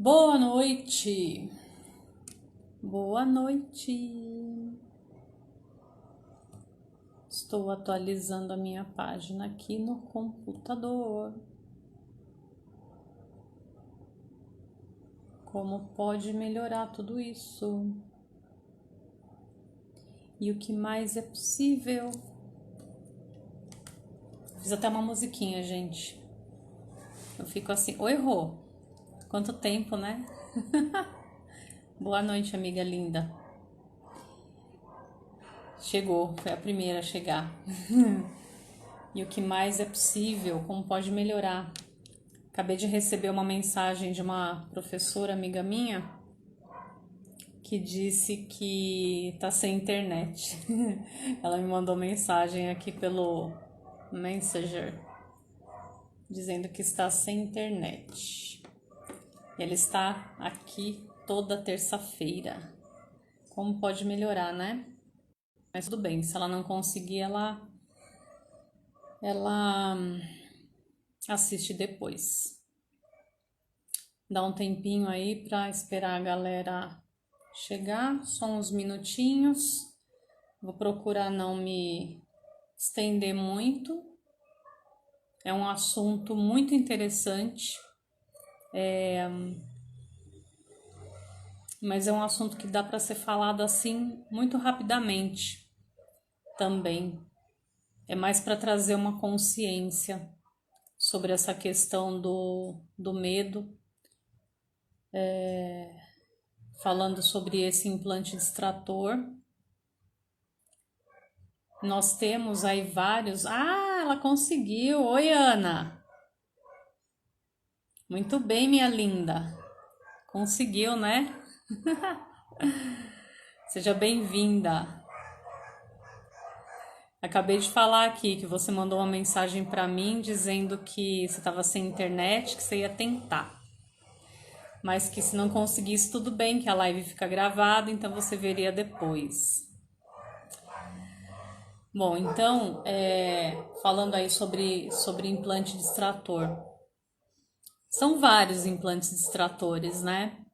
Boa noite, boa noite. Estou atualizando a minha página aqui no computador. Como pode melhorar tudo isso? E o que mais é possível? Fiz até uma musiquinha, gente. Eu fico assim, oi Rô, quanto tempo, né? Boa noite, amiga linda. Chegou, foi a primeira a chegar. E o que mais é possível? Como pode melhorar? Acabei de receber uma mensagem de uma professora amiga minha que disse que tá sem internet. Ela me mandou mensagem aqui pelo Messenger dizendo que está sem internet. Ela está aqui toda terça-feira. Como pode melhorar, né? Mas tudo bem, se ela não conseguir, ela assiste depois. Dá um tempinho aí para esperar a galera chegar, só uns minutinhos. Vou procurar não me estender muito. É um assunto muito interessante, mas é um assunto que dá para ser falado assim muito rapidamente também. É mais para trazer uma consciência sobre essa questão do medo, falando sobre esse implante distrator. Nós temos aí vários. Ah, ela conseguiu! Oi, Ana! Muito bem, minha linda! Conseguiu, né? Seja bem-vinda! Acabei de falar aqui que você mandou uma mensagem para mim dizendo que você estava sem internet, que você ia tentar. Mas que se não conseguisse, tudo bem, que a live fica gravada, então você veria depois. Bom, então, falando aí sobre implante distrator. São vários implantes distratores, né?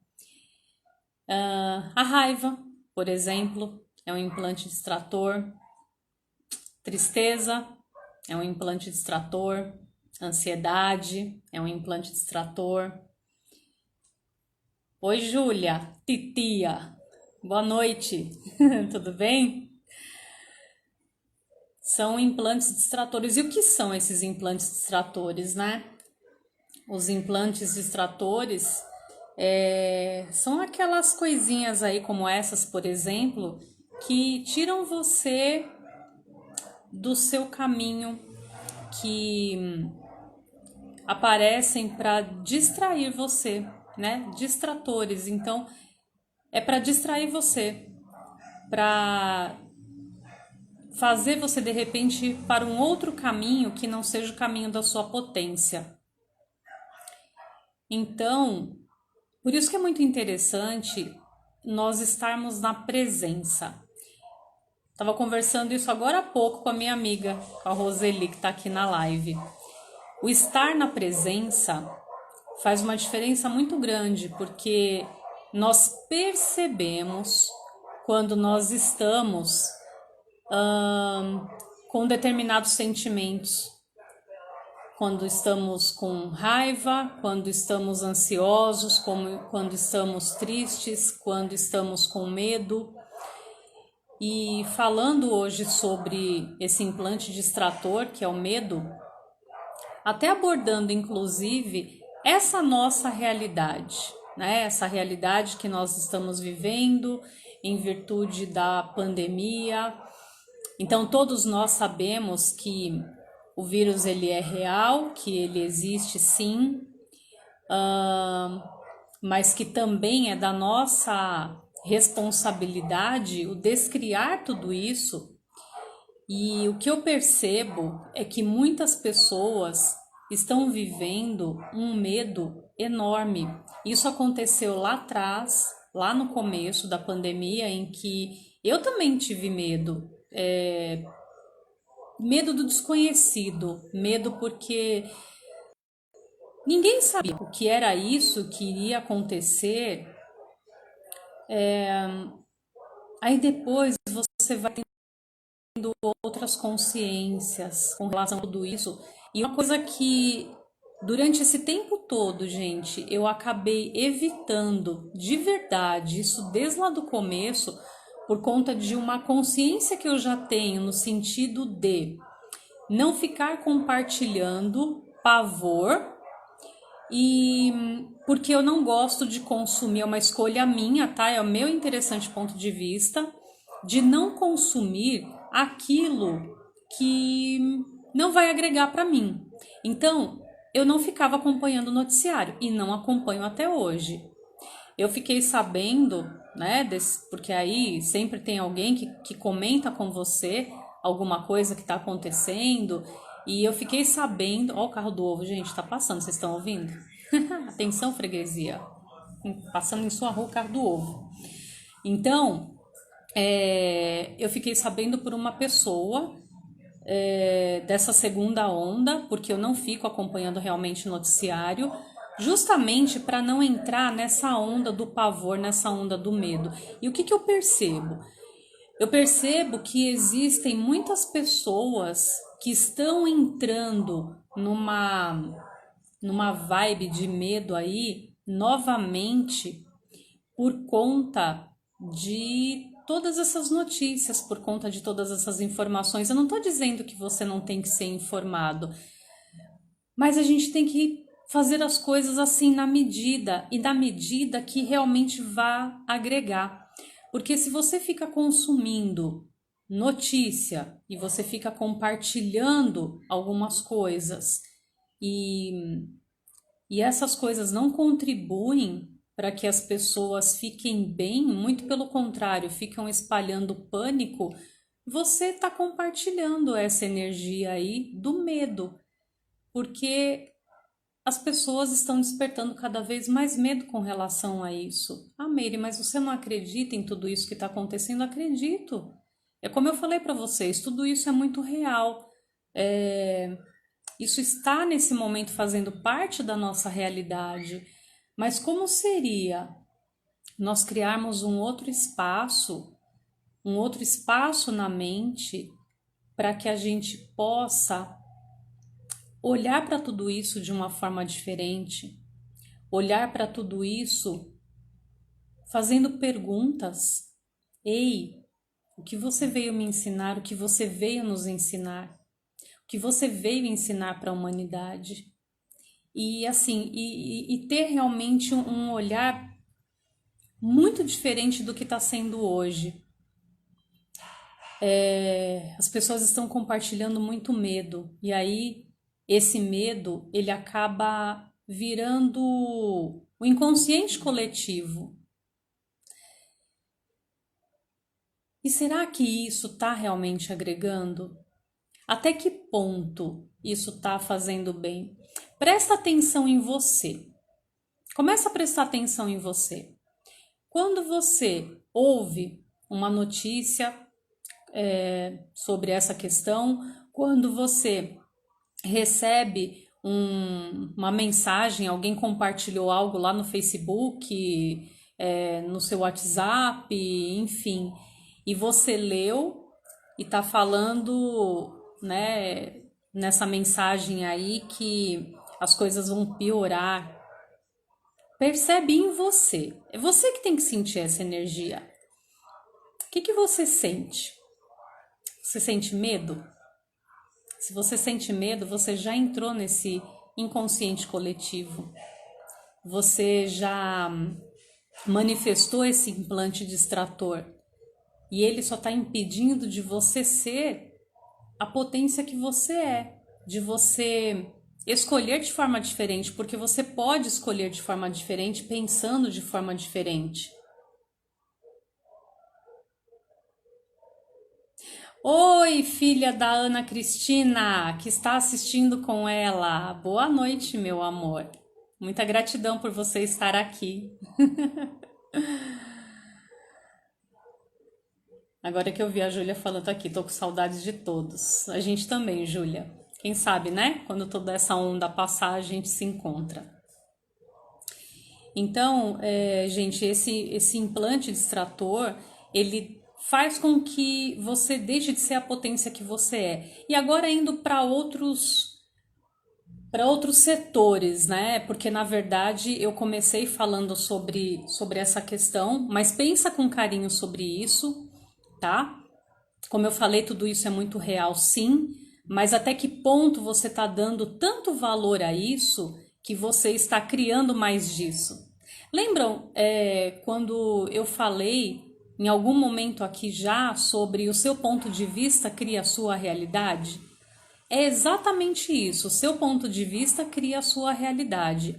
A raiva, por exemplo, é um implante distrator. Tristeza é um implante distrator. Ansiedade é um implante distrator. Oi, Júlia, titia, boa noite, tudo bem? São implantes distratores. E o que são esses implantes distratores, né? Os implantes distratores são aquelas coisinhas aí como essas, por exemplo, que tiram você do seu caminho, que aparecem para distrair você, né? Distratores. Então, é para distrair você, para fazer você de repente para um outro caminho que não seja o caminho da sua potência. Então, por isso que é muito interessante nós estarmos na presença. Estava conversando isso agora há pouco com a minha amiga, com a Roseli, que está aqui na live. O estar na presença faz uma diferença muito grande, porque nós percebemos quando nós estamos com determinados sentimentos, quando estamos com raiva, quando estamos ansiosos, quando estamos tristes, quando estamos com medo. E falando hoje sobre esse implante distrator, que é o medo, até abordando inclusive essa nossa realidade, né? Essa realidade que nós estamos vivendo em virtude da pandemia. Então todos nós sabemos que o vírus ele é real, que ele existe sim, mas que também é da nossa responsabilidade o descriar tudo isso. E o que eu percebo é que muitas pessoas estão vivendo um medo enorme. Isso aconteceu lá atrás, lá no começo da pandemia, em que eu também tive medo. Medo do desconhecido, medo porque Ninguém sabia o que era isso que iria acontecer. Aí depois você vai tendo outras consciências com relação a tudo isso. E uma coisa que durante esse tempo todo, gente, eu acabei evitando de verdade, isso desde lá do começo, por conta de uma consciência que eu já tenho no sentido de não ficar compartilhando pavor e porque eu não gosto de consumir, é uma escolha minha, tá? É o meu interessante ponto de vista de não consumir aquilo que não vai agregar para mim. Então, eu não ficava acompanhando o noticiário e não acompanho até hoje. Eu fiquei sabendo, né, porque aí sempre tem alguém que comenta com você alguma coisa que está acontecendo, e eu fiquei sabendo, ó o carro do ovo, gente, tá passando, vocês estão ouvindo? Atenção, freguesia, passando em sua rua o carro do ovo. Então, eu fiquei sabendo por uma pessoa dessa segunda onda, porque eu não fico acompanhando realmente o noticiário, justamente para não entrar nessa onda do pavor, nessa onda do medo. E o que eu percebo? Eu percebo que existem muitas pessoas que estão entrando numa vibe de medo aí, novamente, por conta de todas essas notícias, por conta de todas essas informações. Eu não estou dizendo que você não tem que ser informado, mas a gente tem que fazer as coisas assim na medida e na medida que realmente vá agregar. Porque se você fica consumindo notícia e você fica compartilhando algumas coisas e, e essas coisas não contribuem para que as pessoas fiquem bem, muito pelo contrário, ficam espalhando pânico, você está compartilhando essa energia aí do medo, porque as pessoas estão despertando cada vez mais medo com relação a isso. Ah, Meire, mas você não acredita em tudo isso que está acontecendo? Acredito. É como eu falei para vocês, tudo isso é muito real. Isso está nesse momento fazendo parte da nossa realidade. Mas como seria nós criarmos um outro espaço na mente para que a gente possa olhar para tudo isso de uma forma diferente, olhar para tudo isso fazendo perguntas. Ei, o que você veio me ensinar? O que você veio nos ensinar? O que você veio ensinar para a humanidade? E assim, e ter realmente um olhar muito diferente do que está sendo hoje. As pessoas estão compartilhando muito medo, e aí esse medo ele acaba virando o inconsciente coletivo. E será que isso está realmente agregando? Até que ponto isso está fazendo bem? Presta atenção em você. Começa a prestar atenção em você. Quando você ouve uma notícia sobre essa questão, quando você recebe uma mensagem, alguém compartilhou algo lá no Facebook, no seu WhatsApp, enfim, e você leu e tá falando, né, nessa mensagem aí que as coisas vão piorar. Percebe em você. É você que tem que sentir essa energia. O que você sente? Você sente medo? Se você sente medo, você já entrou nesse inconsciente coletivo. Você já manifestou esse implante distrator. E ele só está impedindo de você ser a potência que você é. De você escolher de forma diferente. Porque você pode escolher de forma diferente, pensando de forma diferente. Oi, filha da Ana Cristina, que está assistindo com ela. Boa noite, meu amor. Muita gratidão por você estar aqui. Agora que eu vi a Júlia falando aqui, tô com saudades de todos. A gente também, Júlia. Quem sabe, né? Quando toda essa onda passar, a gente se encontra. Então, gente, esse implante distrator, ele faz com que você deixe de ser a potência que você é. E agora indo para outros setores, né? Porque na verdade eu comecei falando sobre essa questão, mas pensa com carinho sobre isso, tá? Como eu falei, tudo isso é muito real, sim, mas até que ponto você está dando tanto valor a isso que você está criando mais disso? Lembram quando eu falei em algum momento aqui já sobre o seu ponto de vista cria a sua realidade? É exatamente isso, o seu ponto de vista cria a sua realidade.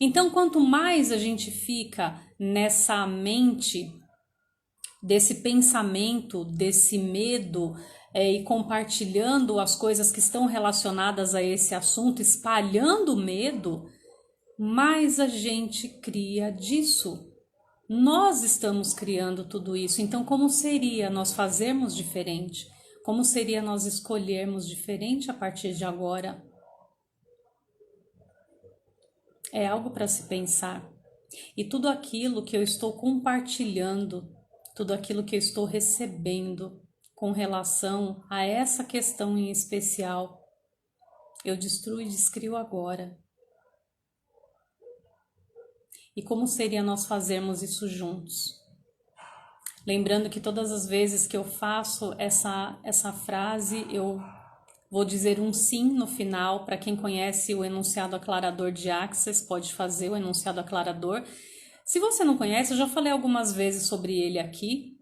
Então, quanto mais a gente fica nessa mente desse pensamento, desse medo, e compartilhando as coisas que estão relacionadas a esse assunto, espalhando o medo, mais a gente cria disso. Nós estamos criando tudo isso. Então, como seria nós fazermos diferente? Como seria nós escolhermos diferente a partir de agora? É algo para se pensar. E tudo aquilo que eu estou compartilhando, tudo aquilo que eu estou recebendo com relação a essa questão em especial, eu destruo e descrio agora. E como seria nós fazermos isso juntos? Lembrando que todas as vezes que eu faço essa frase, eu vou dizer um sim no final. Para quem conhece o enunciado aclarador de Access, pode fazer o enunciado aclarador. Se você não conhece, eu já falei algumas vezes sobre ele aqui.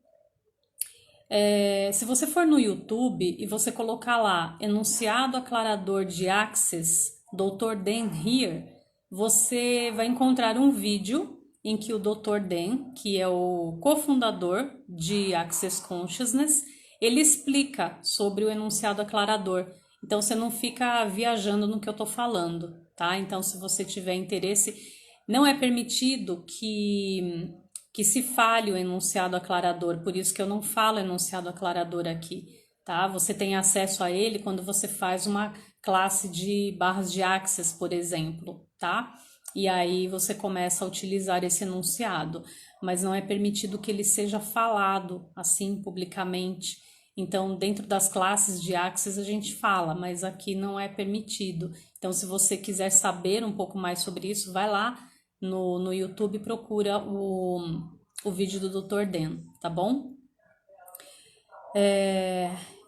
Se você for no YouTube e você colocar lá enunciado aclarador de Access, Dr. Dan Here, você vai encontrar um vídeo em que o Dr. Dan, que é o cofundador de Access Consciousness, ele explica sobre o enunciado aclarador. Então você não fica viajando no que eu estou falando, tá? Então, se você tiver interesse, não é permitido que se fale o enunciado aclarador, por isso que eu não falo enunciado aclarador aqui, tá? Você tem acesso a ele quando você faz uma classe de barras de Access, por exemplo, tá? E aí você começa a utilizar esse enunciado, mas não é permitido que ele seja falado assim publicamente. Então, dentro das classes de Access a gente fala, mas aqui não é permitido. Então, se você quiser saber um pouco mais sobre isso, vai lá no YouTube, procura o vídeo do Dr. Dan, tá bom?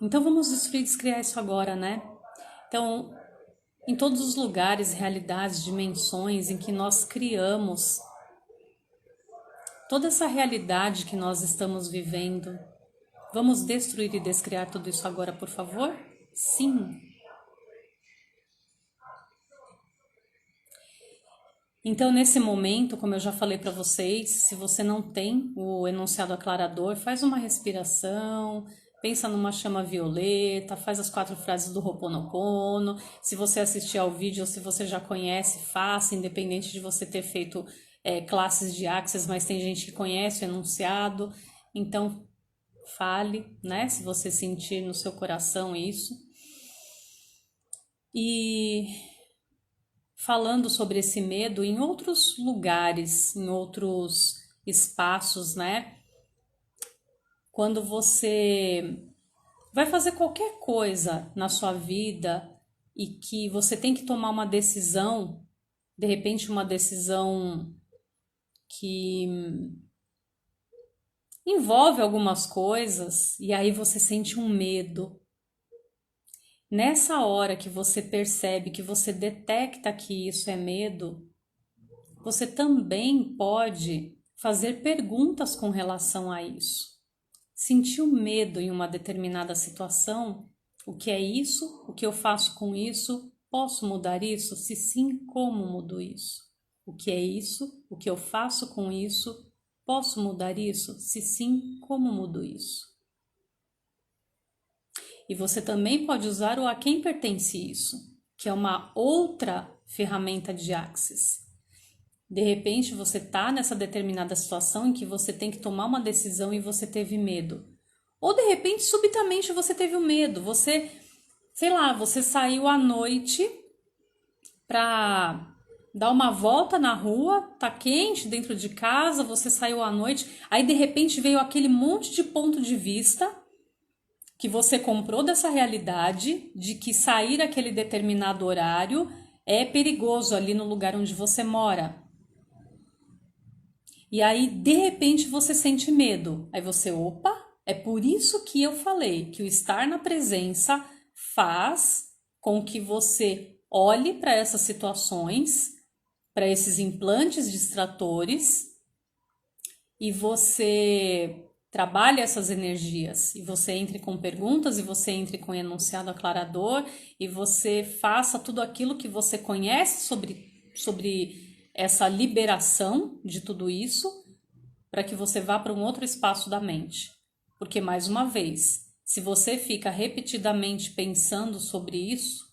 Então, vamos destruir e descriar isso agora, né? Então, em todos os lugares, realidades, dimensões em que nós criamos toda essa realidade que nós estamos vivendo, vamos destruir e descriar tudo isso agora, por favor? Sim. Então, nesse momento, como eu já falei para vocês, se você não tem o enunciado aclarador, faz uma respiração, pensa numa chama violeta, faz as 4 frases do Ho'oponopono. Se você assistir ao vídeo ou se você já conhece, faça, independente de você ter feito classes de Access, mas tem gente que conhece o enunciado. Então, fale, né? Se você sentir no seu coração isso. E falando sobre esse medo em outros lugares, em outros espaços, né? Quando você vai fazer qualquer coisa na sua vida e que você tem que tomar uma decisão, de repente uma decisão que envolve algumas coisas e aí você sente um medo. Nessa hora que você percebe, que você detecta que isso é medo, você também pode fazer perguntas com relação a isso. Sentiu medo em uma determinada situação? O que é isso? O que eu faço com isso? Posso mudar isso? Se sim, como mudo isso? O que é isso? O que eu faço com isso? Posso mudar isso? Se sim, como mudo isso? E você também pode usar o a quem pertence isso, que é uma outra ferramenta de Access. De repente você está nessa determinada situação em que você tem que tomar uma decisão e você teve medo. Ou de repente, subitamente, você teve o medo. Você sei lá, você saiu à noite pra dar uma volta na rua, tá quente dentro de casa, você saiu à noite, aí de repente veio aquele monte de ponto de vista que você comprou dessa realidade de que sair aquele determinado horário é perigoso ali no lugar onde você mora. E aí, de repente, você sente medo. Aí você, opa, é por isso que eu falei que o estar na presença faz com que você olhe para essas situações, para esses implantes distratores, e você trabalhe essas energias, e você entre com perguntas, e você entre com enunciado aclarador, e você faça tudo aquilo que você conhece sobre essa liberação de tudo isso, para que você vá para um outro espaço da mente. Porque, mais uma vez, se você fica repetidamente pensando sobre isso,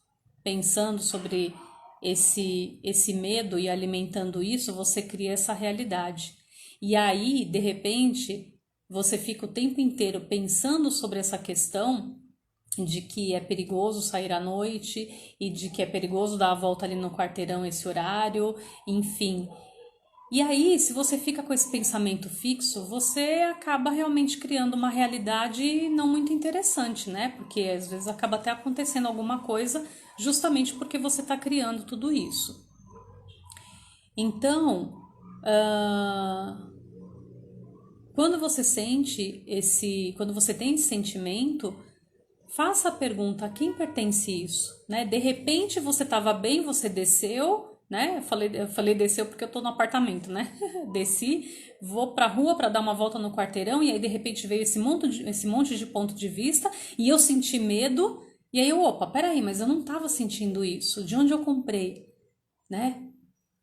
pensando sobre esse medo e alimentando isso, você cria essa realidade. E aí, de repente, você fica o tempo inteiro pensando sobre essa questão de que é perigoso sair à noite e de que é perigoso dar a volta ali no quarteirão esse horário, enfim. E aí, se você fica com esse pensamento fixo, você acaba realmente criando uma realidade não muito interessante, né? Porque às vezes acaba até acontecendo alguma coisa justamente porque você está criando tudo isso. Então, quando você quando você tem esse sentimento, faça a pergunta: a quem pertence isso? Né? De repente você estava bem, você desceu, né? Eu falei desceu porque eu tô no apartamento, né? Desci, vou pra rua para dar uma volta no quarteirão e aí de repente veio esse monte de ponto de vista e eu senti medo. E aí opa, peraí, mas eu não estava sentindo isso. De onde eu comprei, né?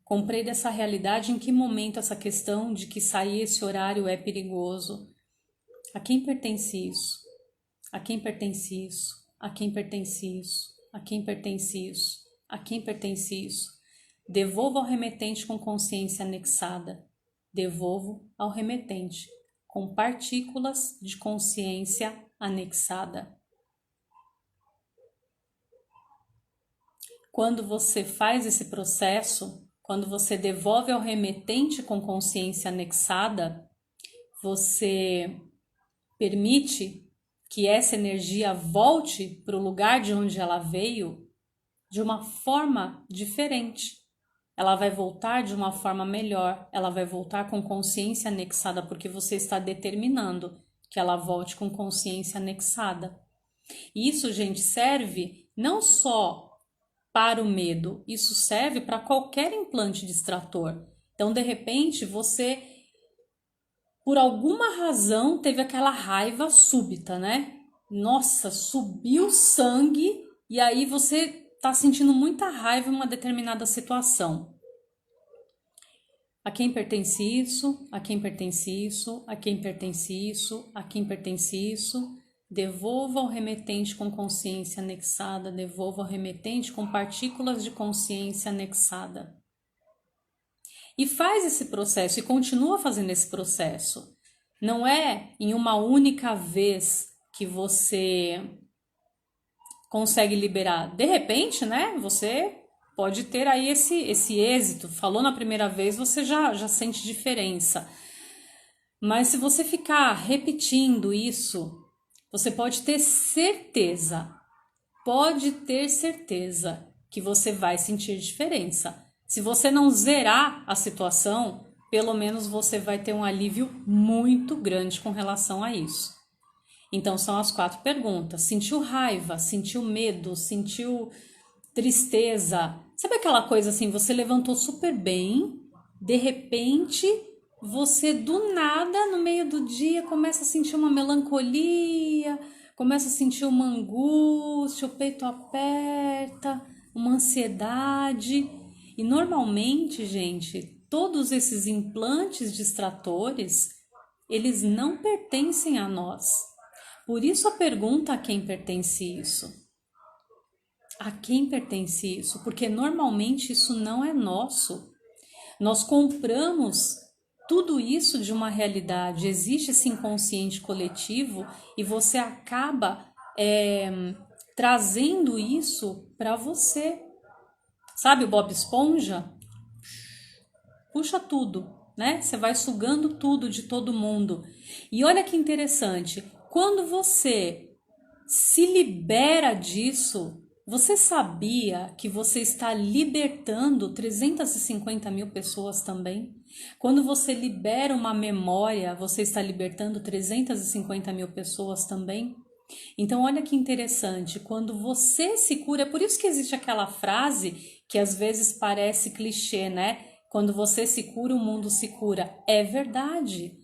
Comprei dessa realidade. Em que momento essa questão de que sair esse horário é perigoso? A quem pertence isso? A quem pertence isso? A quem pertence isso? A quem pertence isso? A quem pertence isso? Devolvo ao remetente com consciência anexada. Devolvo ao remetente com partículas de consciência anexada. Quando você faz esse processo, quando você devolve ao remetente com consciência anexada, você permite que essa energia volte para o lugar de onde ela veio de uma forma diferente. Ela vai voltar de uma forma melhor, ela vai voltar com consciência anexada, porque você está determinando que ela volte com consciência anexada. E isso, gente, serve não só para o medo, isso serve para qualquer implante distrator. Então, de repente, você, por alguma razão, teve aquela raiva súbita, né? Nossa, subiu sangue e aí você está sentindo muita raiva em uma determinada situação. A quem pertence isso? A quem pertence isso? A quem pertence isso? A quem pertence isso? Devolva ao remetente com consciência anexada, devolva ao remetente com partículas de consciência anexada. E faz esse processo e continua fazendo esse processo. Não é em uma única vez que você consegue liberar. De repente, né, você pode ter aí esse êxito. Falou na primeira vez, você já sente diferença. Mas se você ficar repetindo isso, você pode ter certeza que você vai sentir diferença. Se você não zerar a situação, pelo menos você vai ter um alívio muito grande com relação a isso. Então são as 4 perguntas. Sentiu raiva? Sentiu medo? Sentiu tristeza? Sabe aquela coisa assim, você levantou super bem, de repente você do nada, no meio do dia, começa a sentir uma melancolia, começa a sentir uma angústia, o peito aperta, uma ansiedade. E normalmente, gente, todos esses implantes distratores, eles não pertencem a nós. Por isso a pergunta: a quem pertence isso? A quem pertence isso? Porque normalmente isso não é nosso. Nós compramos tudo isso de uma realidade, existe esse inconsciente coletivo e você acaba trazendo isso para você. Sabe o Bob Esponja? Puxa tudo, né? Você vai sugando tudo de todo mundo. E olha que interessante, quando você se libera disso, você sabia que você está libertando 350 mil pessoas também? Quando você libera uma memória, você está libertando 350 mil pessoas também? Então, olha que interessante, quando você se cura, é por isso que existe aquela frase que às vezes parece clichê, né? Quando você se cura, o mundo se cura. É verdade,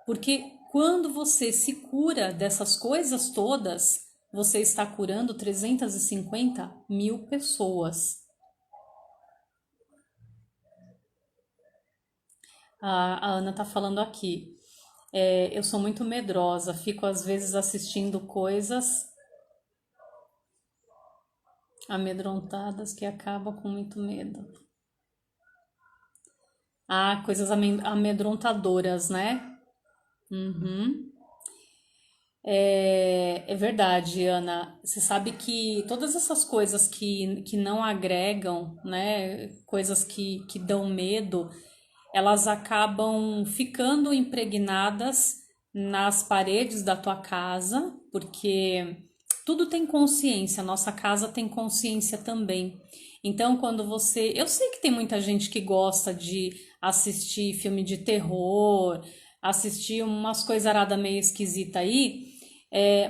porque quando você se cura dessas coisas todas, você está curando 350 mil pessoas. A Ana tá falando aqui. Eu sou muito medrosa, fico às vezes assistindo coisas amedrontadas que acabam com muito medo. Ah, coisas amedrontadoras, né? Uhum. É verdade, Ana. Você sabe que todas essas coisas que não agregam, né? Coisas que dão medo, elas acabam ficando impregnadas nas paredes da tua casa, porque tudo tem consciência, nossa casa tem consciência também. Então, quando você. Eu sei que tem muita gente que gosta de assistir filme de terror, assistir umas coisaradas meio esquisita aí,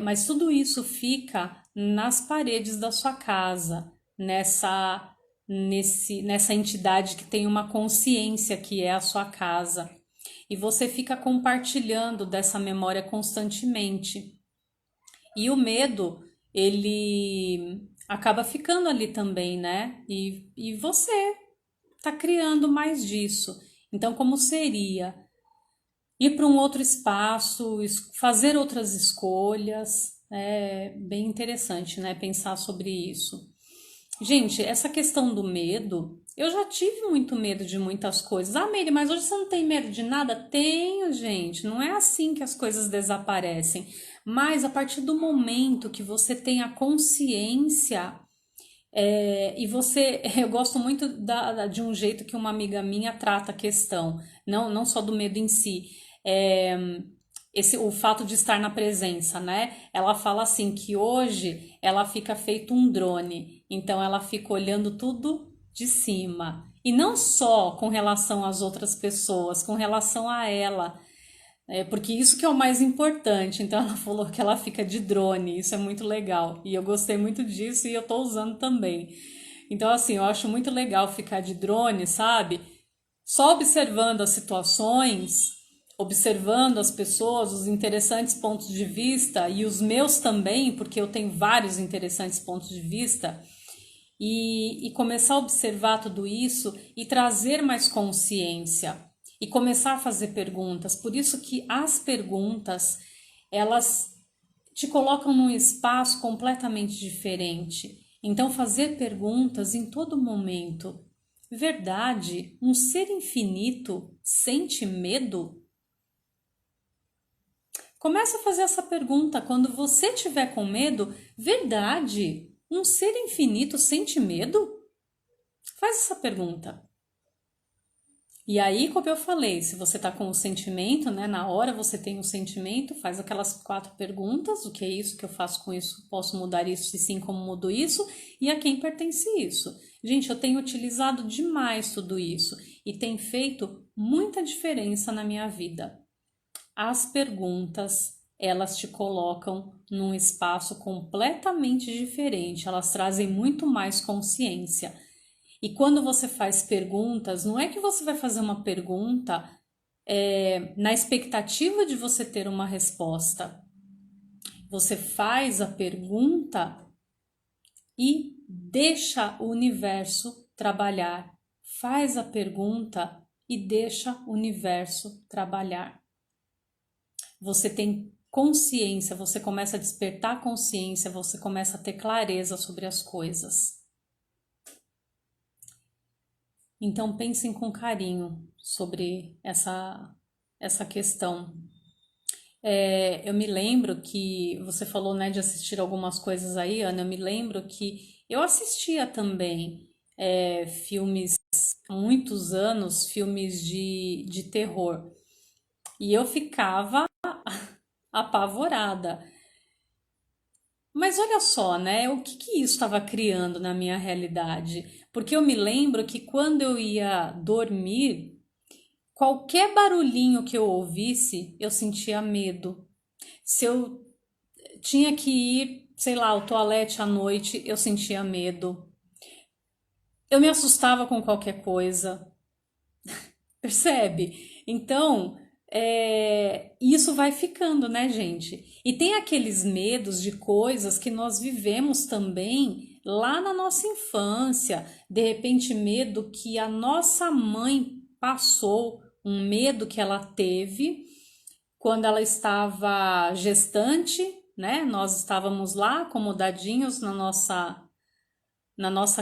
mas tudo isso fica nas paredes da sua casa, nessa entidade que tem uma consciência que é a sua casa. E você fica compartilhando dessa memória constantemente. E o medo, ele acaba ficando ali também, né? E você tá criando mais disso. Então, como seria ir para um outro espaço, fazer outras escolhas? É bem interessante, né? Pensar sobre isso. Gente, essa questão do medo, eu já tive muito medo de muitas coisas. Ah, Meire, mas hoje você não tem medo de nada? Tenho, gente. Não é assim que as coisas desaparecem. Mas a partir do momento que você tem a consciência, e você, eu gosto muito de um jeito que uma amiga minha trata a questão, não só do medo em si. É, o fato de estar na presença, né? Ela fala assim que hoje ela fica feito um drone, então ela fica olhando tudo de cima. E não só com relação às outras pessoas, com relação a ela. Porque isso que é o mais importante. Então ela falou que ela fica de drone, isso é muito legal. E eu gostei muito disso e eu tô usando também. Então, assim, eu acho muito legal ficar de drone, sabe? Só observando as situações, observando as pessoas, os interessantes pontos de vista e os meus também, porque eu tenho vários interessantes pontos de vista, e começar a observar tudo isso e trazer mais consciência e começar a fazer perguntas. Por isso que as perguntas, elas te colocam num espaço completamente diferente. Então, fazer perguntas em todo momento. Verdade, um ser infinito sente medo? Começa a fazer essa pergunta quando você tiver com medo. Verdade, um ser infinito sente medo? Faz essa pergunta. E aí, como eu falei, se você tá com o sentimento, né, na hora você tem o sentimento, faz aquelas 4 perguntas: o que é isso, o que eu faço com isso, posso mudar isso, e sim, como mudo isso, e a quem pertence isso. Gente, eu tenho utilizado demais tudo isso e tem feito muita diferença na minha vida. As perguntas, elas te colocam num espaço completamente diferente, elas trazem muito mais consciência. E quando você faz perguntas, não é que você vai fazer uma pergunta na expectativa de você ter uma resposta. Você faz a pergunta e deixa o universo trabalhar. Faz a pergunta e deixa o universo trabalhar. Você tem consciência, você começa a despertar consciência, você começa a ter clareza sobre as coisas. Então pensem com carinho sobre essa questão. Eu me lembro que você falou, né, de assistir algumas coisas aí, Ana. Eu me lembro que eu assistia também filmes, há muitos anos, filmes de terror. E eu ficava apavorada. Mas olha só, né? O que que isso estava criando na minha realidade? Porque eu me lembro que quando eu ia dormir, qualquer barulhinho que eu ouvisse, eu sentia medo. Se eu tinha que ir, sei lá, ao toalete à noite, eu sentia medo. Eu me assustava com qualquer coisa, percebe? Então, isso vai ficando, né, gente? E tem aqueles medos de coisas que nós vivemos também lá na nossa infância. De repente, medo que a nossa mãe passou, um medo que ela teve quando ela estava gestante, né? Nós estávamos lá acomodadinhos na nossa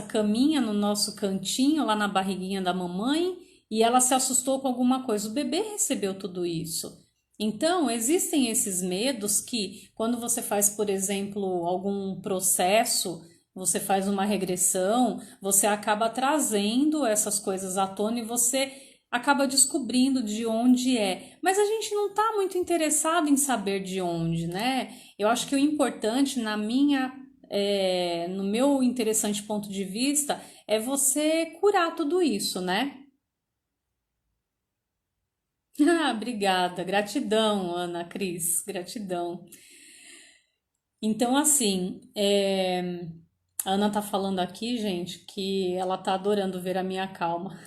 caminha, no nosso cantinho, lá na barriguinha da mamãe, e ela se assustou com alguma coisa. O bebê recebeu tudo isso. Então, existem esses medos que, quando você faz, por exemplo, algum processo, você faz uma regressão, você acaba trazendo essas coisas à tona e você acaba descobrindo de onde é. Mas a gente não está muito interessado em saber de onde, né? Eu acho que o importante, no meu interessante ponto de vista, é você curar tudo isso, né? Ah, obrigada, gratidão, Ana Cris, gratidão. Então, assim, a Ana tá falando aqui, gente, que ela tá adorando ver a minha calma,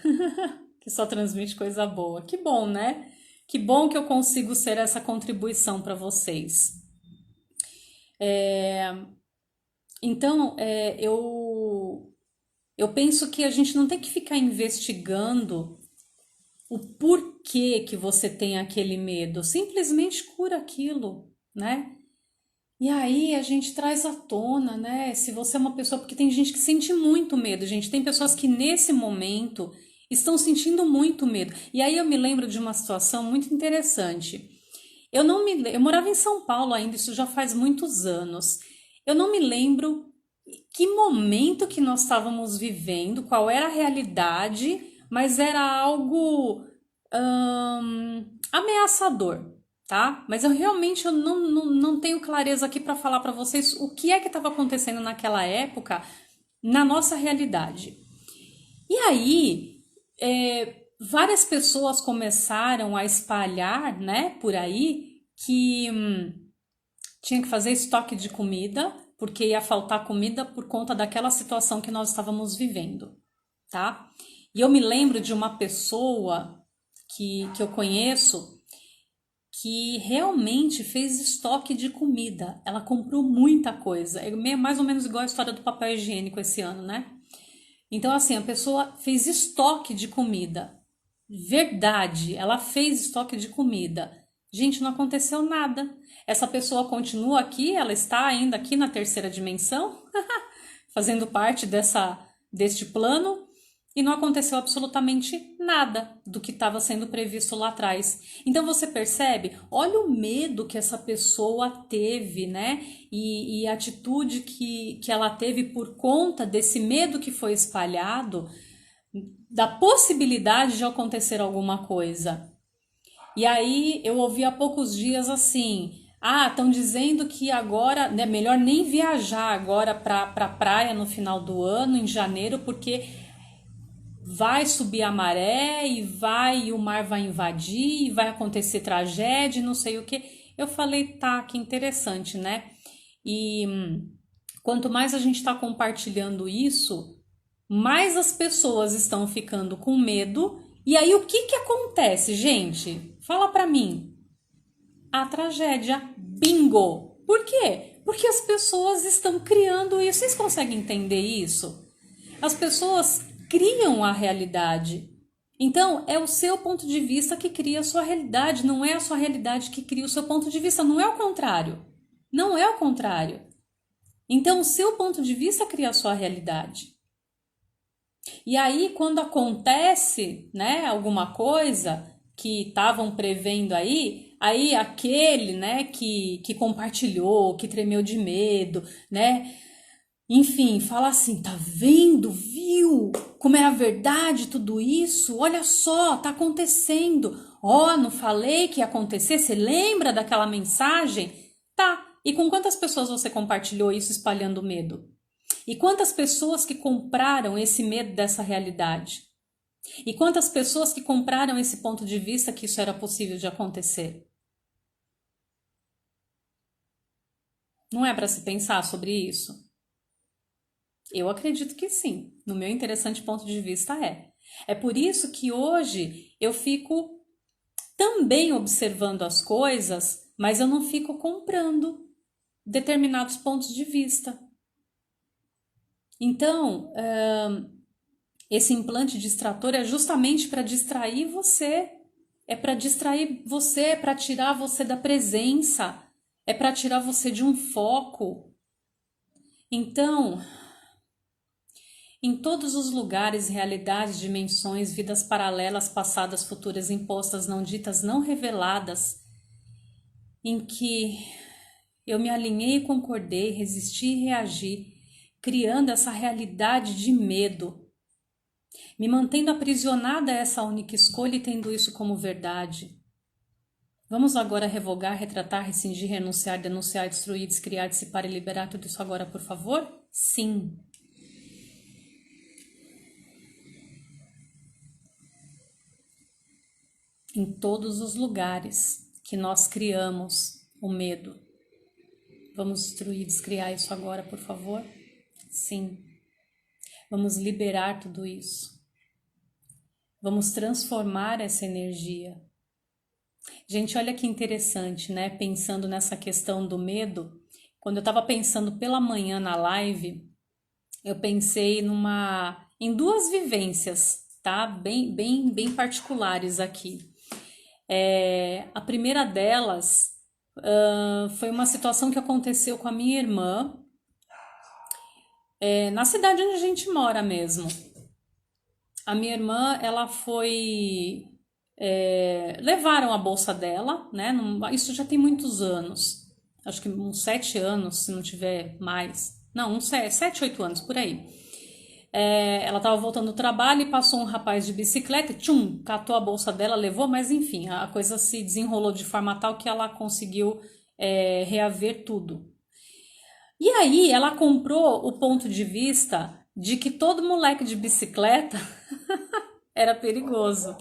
que só transmite coisa boa. Que bom, né? Que bom que eu consigo ser essa contribuição para vocês. Então, eu penso que a gente não tem que ficar investigando o porquê que você tem aquele medo. Simplesmente cura aquilo, né? E aí a gente traz à tona, né? Se você é uma pessoa, porque tem gente que sente muito medo, gente. Tem pessoas que nesse momento estão sentindo muito medo. E aí eu me lembro de uma situação muito interessante. Eu morava em São Paulo ainda, isso já faz muitos anos. Eu não me lembro que momento que nós estávamos vivendo, qual era a realidade, mas era algo ameaçador, tá? Mas eu não tenho clareza aqui para falar para vocês o que é que estava acontecendo naquela época na nossa realidade. E aí, várias pessoas começaram a espalhar, né, por aí, que tinha que fazer estoque de comida, porque ia faltar comida por conta daquela situação que nós estávamos vivendo, tá? E eu me lembro de uma pessoa que eu conheço que realmente fez estoque de comida. Ela comprou muita coisa. É mais ou menos igual a história do papel higiênico esse ano, né? Então, assim, a pessoa fez estoque de comida. Verdade, ela fez estoque de comida. Gente, não aconteceu nada. Essa pessoa continua aqui, ela está ainda aqui na terceira dimensão, fazendo parte deste plano, e não aconteceu absolutamente nada do que estava sendo previsto lá atrás. Então você percebe, olha o medo que essa pessoa teve, né? E a atitude que ela teve por conta desse medo que foi espalhado, da possibilidade de acontecer alguma coisa. E aí eu ouvi há poucos dias assim: ah, estão dizendo que agora é melhor nem viajar agora para a praia no final do ano, em janeiro, porque vai subir a maré e o mar vai invadir e vai acontecer tragédia, não sei o que. Eu falei, tá, que interessante, né? E quanto mais a gente está compartilhando isso, mais as pessoas estão ficando com medo. E aí o que que acontece, gente? Fala pra mim. A tragédia. Bingo! Por quê? Porque as pessoas estão criando isso. Vocês conseguem entender isso? As pessoas criam a realidade. Então, é o seu ponto de vista que cria a sua realidade, não é a sua realidade que cria o seu ponto de vista, não é o contrário. Não é o contrário. Então, o seu ponto de vista cria a sua realidade. E aí, quando acontece, né, alguma coisa que estavam prevendo aí, Aí aquele, né, que compartilhou, que tremeu de medo, né? Enfim, fala assim, tá vendo? Viu como era verdade tudo isso? Olha só, tá acontecendo. Ó, não falei que ia acontecer? Você lembra daquela mensagem? Tá. E com quantas pessoas você compartilhou isso espalhando medo? E quantas pessoas que compraram esse medo dessa realidade? E quantas pessoas que compraram esse ponto de vista que isso era possível de acontecer? Não é para se pensar sobre isso? Eu acredito que sim. No meu interessante ponto de vista é. É por isso que hoje eu fico também observando as coisas, mas eu não fico comprando determinados pontos de vista. Então, esse implante distrator é justamente para distrair você. É para distrair você, é para tirar você da presença, é para tirar você de um foco. Então, em todos os lugares, realidades, dimensões, vidas paralelas, passadas, futuras, impostas, não ditas, não reveladas, em que eu me alinhei, concordei, resisti e reagi, criando essa realidade de medo, me mantendo aprisionada a essa única escolha e tendo isso como verdade. Vamos agora revogar, retratar, rescindir, renunciar, denunciar, destruir, descriar, dissipar e liberar tudo isso agora, por favor? Sim. Em todos os lugares que nós criamos o medo. Vamos destruir, descriar isso agora, por favor? Sim. Vamos liberar tudo isso. Vamos transformar essa energia. Gente, olha que interessante, né? Pensando nessa questão do medo, quando eu estava pensando pela manhã na live, eu pensei em duas vivências, tá? Bem particulares aqui. A primeira delas foi uma situação que aconteceu com a minha irmã, na cidade onde a gente mora mesmo. A minha irmã, ela foi... levaram a bolsa dela, né? Isso já tem muitos anos. Acho que uns 7 anos, se não tiver mais. Não, uns 7, 8 anos, por aí. Ela estava voltando do trabalho e passou um rapaz de bicicleta, tchum, catou a bolsa dela, levou, mas enfim, a coisa se desenrolou de forma tal que ela conseguiu reaver tudo. E aí ela comprou o ponto de vista de que todo moleque de bicicleta era perigoso.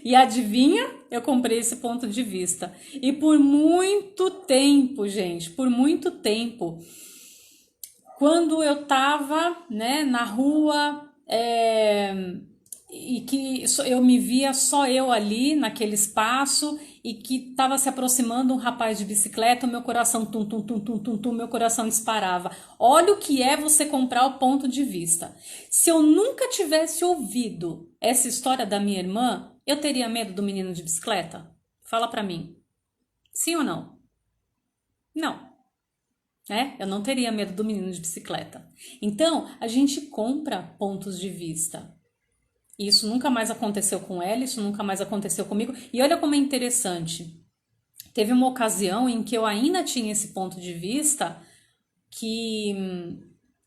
E adivinha? Eu comprei esse ponto de vista. E por muito tempo, gente, por muito tempo, quando eu tava, né, na rua, e que eu me via só eu ali naquele espaço e que estava se aproximando um rapaz de bicicleta, o meu coração tum tum tum tum tum tum, meu coração disparava. Olha o que é você comprar o ponto de vista. Se eu nunca tivesse ouvido essa história da minha irmã, eu teria medo do menino de bicicleta? Fala pra mim. Sim ou não? Não. Eu não teria medo do menino de bicicleta. Então, a gente compra pontos de vista. Isso nunca mais aconteceu com ela, isso nunca mais aconteceu comigo. E olha como é interessante. Teve uma ocasião em que eu ainda tinha esse ponto de vista que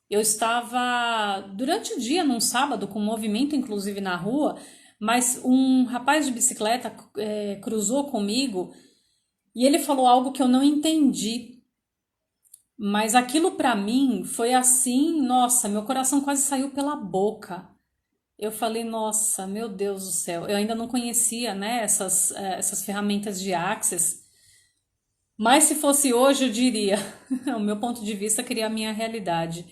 eu estava durante o dia, num sábado, com movimento inclusive na rua, mas um rapaz de bicicleta cruzou comigo e ele falou algo que eu não entendi. Mas aquilo para mim foi assim, nossa, meu coração quase saiu pela boca. Eu falei, nossa, meu Deus do céu, eu ainda não conhecia, né, essas ferramentas de Access, mas se fosse hoje eu diria, o meu ponto de vista cria a minha realidade,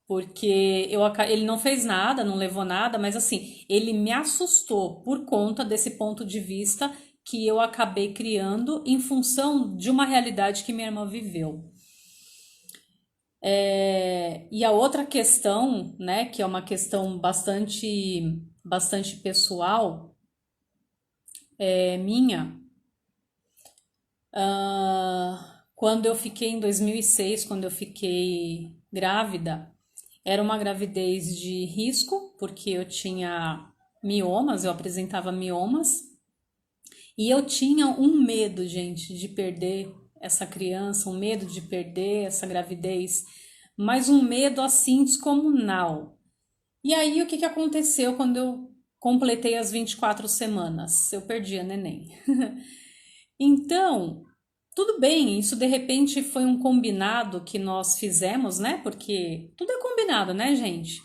porque ele não fez nada, não levou nada, mas assim, ele me assustou por conta desse ponto de vista que eu acabei criando em função de uma realidade que minha irmã viveu. E a outra questão, né, que é uma questão bastante pessoal, minha, quando eu fiquei em 2006, quando eu fiquei grávida, era uma gravidez de risco, porque eu tinha miomas, eu apresentava miomas, E eu tinha um medo, gente, de perder essa criança, um medo de perder essa gravidez, mas um medo assim descomunal. E aí, o que aconteceu quando eu completei as 24 semanas? Eu perdi a neném. Então, tudo bem, isso de repente foi um combinado que nós fizemos, né? Porque tudo é combinado, né, gente?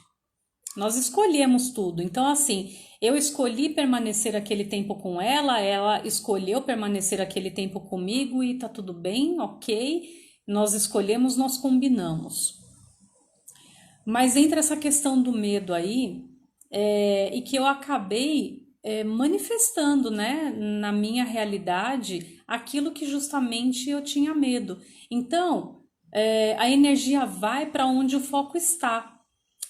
Nós escolhemos tudo. Então, assim, eu escolhi permanecer aquele tempo com ela escolheu permanecer aquele tempo comigo e tá tudo bem, ok. Nós escolhemos, nós combinamos. Mas entre essa questão do medo aí, e que eu acabei manifestando, né, na minha realidade, aquilo que justamente eu tinha medo. Então, a energia vai para onde o foco está.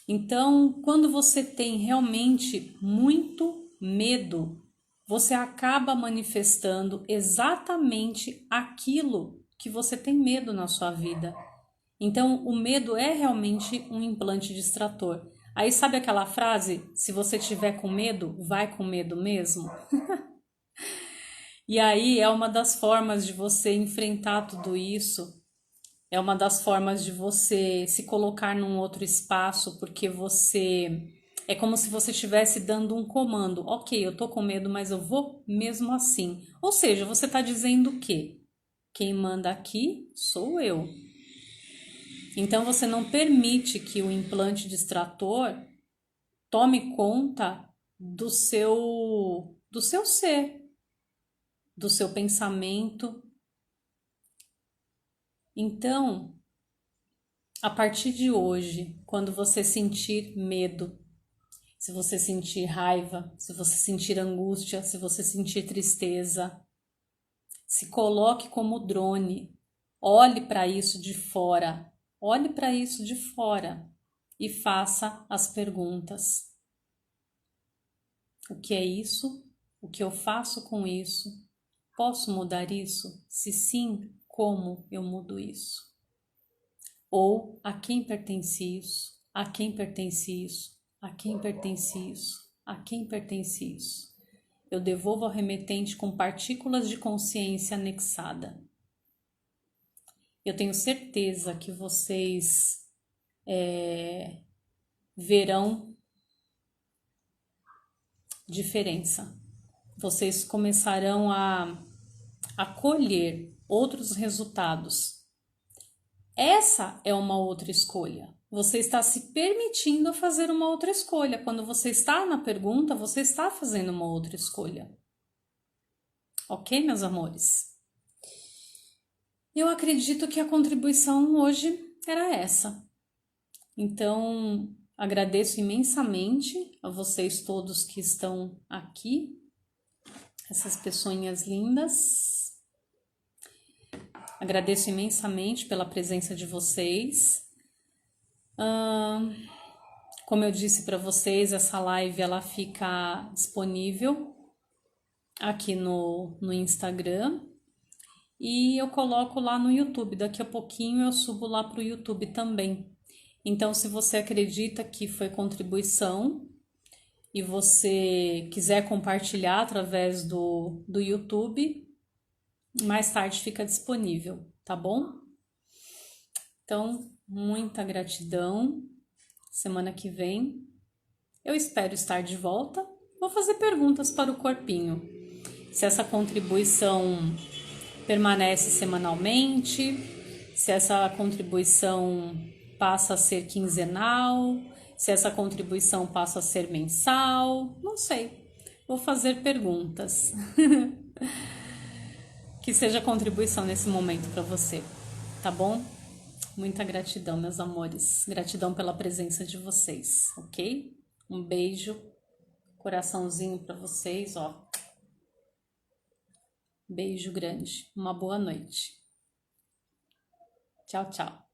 Então, quando você tem realmente muito medo, você acaba manifestando exatamente aquilo que você tem medo na sua vida. Então, o medo é realmente um implante distrator. Aí, sabe aquela frase? Se você tiver com medo, vai com medo mesmo? E aí é uma das formas de você enfrentar tudo isso. É uma das formas de você se colocar num outro espaço, porque você é como se você estivesse dando um comando. Ok, eu tô com medo, mas eu vou mesmo assim. Ou seja, você tá dizendo que quem manda aqui sou eu. Então você não permite que o implante distrator tome conta do seu ser, do seu pensamento. Então, a partir de hoje, quando você sentir medo, se você sentir raiva, se você sentir angústia, se você sentir tristeza, se coloque como drone, olhe para isso de fora, olhe para isso de fora e faça as perguntas. O que é isso? O que eu faço com isso? Posso mudar isso? Se sim, como eu mudo isso? Ou a quem pertence isso? A quem pertence isso? A quem pertence isso? A quem pertence isso? Eu devolvo ao remetente com partículas de consciência anexada. Eu tenho certeza que vocês verão diferença. Vocês começarão a colher outros resultados. Essa é uma outra escolha. Você está se permitindo fazer uma outra escolha. Quando você está na pergunta, você está fazendo uma outra escolha. Ok, meus amores? Eu acredito que a contribuição hoje era essa. Então, agradeço imensamente a vocês todos que estão aqui, essas pessoinhas lindas. Agradeço imensamente pela presença de vocês. Como eu disse para vocês, essa live ela fica disponível aqui no Instagram e eu coloco lá no YouTube. Daqui a pouquinho eu subo lá para o YouTube também. Então, se você acredita que foi contribuição e você quiser compartilhar através do YouTube, mais tarde fica disponível, tá bom? Então, muita gratidão. Semana que vem eu espero estar de volta. Vou fazer perguntas para o corpinho. Se essa contribuição permanece semanalmente, se essa contribuição passa a ser quinzenal, se essa contribuição passa a ser mensal, não sei. Vou fazer perguntas. Que seja contribuição nesse momento para você, tá bom? Muita gratidão, meus amores. Gratidão pela presença de vocês, ok? Um beijo, coraçãozinho para vocês, ó. Beijo grande. Uma boa noite. Tchau, tchau.